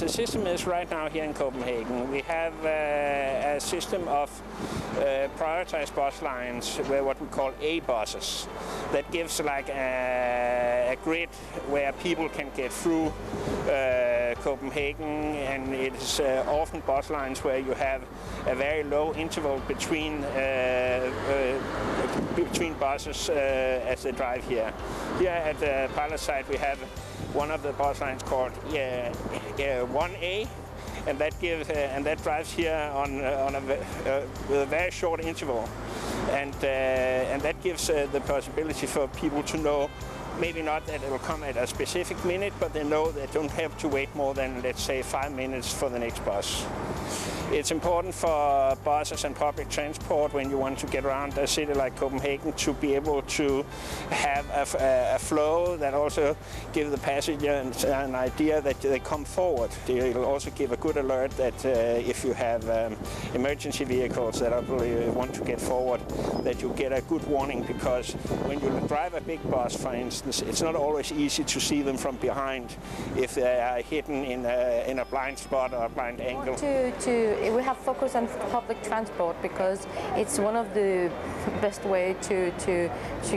as the system is right now here in Copenhagen, we have a system of prioritized bus lines, where what we call A buses, that gives like a grid where people can get through Copenhagen, and it is often bus lines where you have a very low interval between buses as they drive here. Here at the pilot site we have one of the bus lines called 1A, and that drives here with a very short interval, and that gives the possibility for people to know, maybe not that it will come at a specific minute, but they know they don't have to wait more than, let's say, 5 minutes for the next bus. It's important for buses and public transport when you want to get around a city like Copenhagen to be able to have a flow that also gives the passenger an idea that they come forward. It will also give a good alert that if you have emergency vehicles that want to get forward, that you get a good warning, because when you drive a big bus, for instance, it's not always easy to see them from behind if they are hidden in a blind spot or a blind angle. We have focus on public transport because it's one of the best way to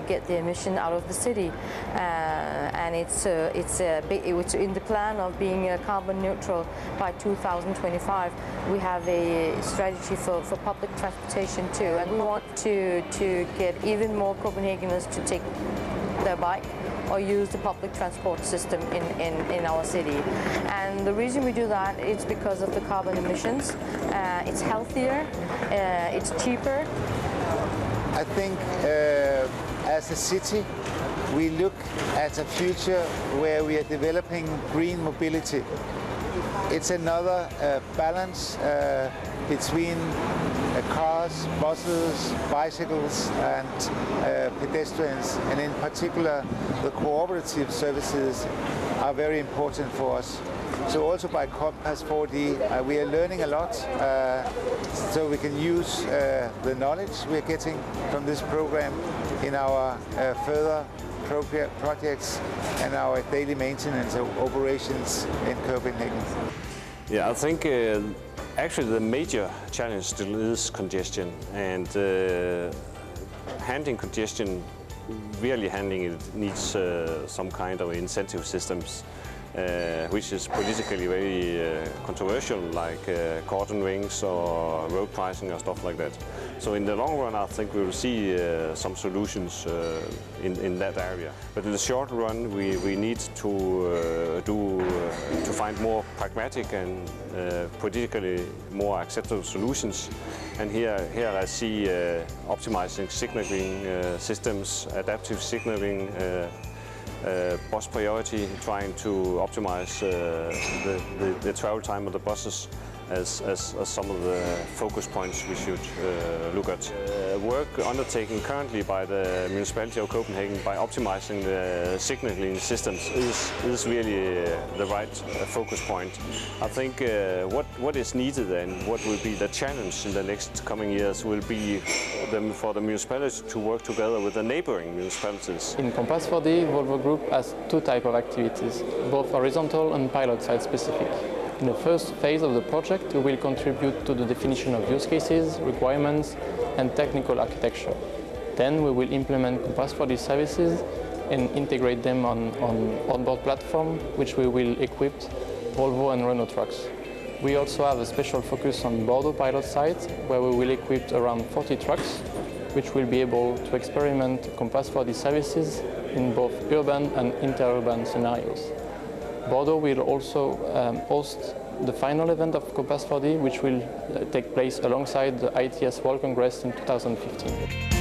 get the emission out of the city, and it's in the plan of being carbon neutral by 2025. We have a strategy for public transportation too, and we want to get even more Copenhageners to take their bike or use the public transport system in our city. And the reason we do that is because of the carbon emissions. It's healthier, it's cheaper. I think as a city we look at a future where we are developing green mobility. It's another balance between cars, buses, bicycles and pedestrians, and in particular the cooperative services are very important for us. So also by Compass4D we are learning a lot, so we can use the knowledge we are getting from this program in our further projects and our daily maintenance of operations in Copenhagen. Yeah, I think actually the major challenge still is congestion, and handling congestion, really handling it needs some kind of incentive systems, which is politically very controversial, like cordon rings or road pricing or stuff like that. So in the long run I think we will see some solutions in that area. But in the short run we need to find more pragmatic and politically more acceptable solutions. And here I see optimizing signaling systems, adaptive signaling, bus priority, trying to optimize the travel time of the buses as some of the focus points we should look at. Work undertaken currently by the municipality of Copenhagen by optimizing the signaling systems is really the right focus point. I think what is needed and what will be the challenge in the next coming years will be for the municipality to work together with the neighboring municipalities. In Compass4D, Volvo Group has two types of activities, both horizontal and pilot site specific. In the first phase of the project, we will contribute to the definition of use cases, requirements and technical architecture. Then we will implement Compass4D services and integrate them on onboard platform, which we will equip Volvo and Renault trucks. We also have a special focus on Bordeaux pilot site, where we will equip around 40 trucks, which will be able to experiment Compass4D services in both urban and interurban scenarios. Bordeaux will also host the final event of Compass4D, which will take place alongside the ITS World Congress in 2015.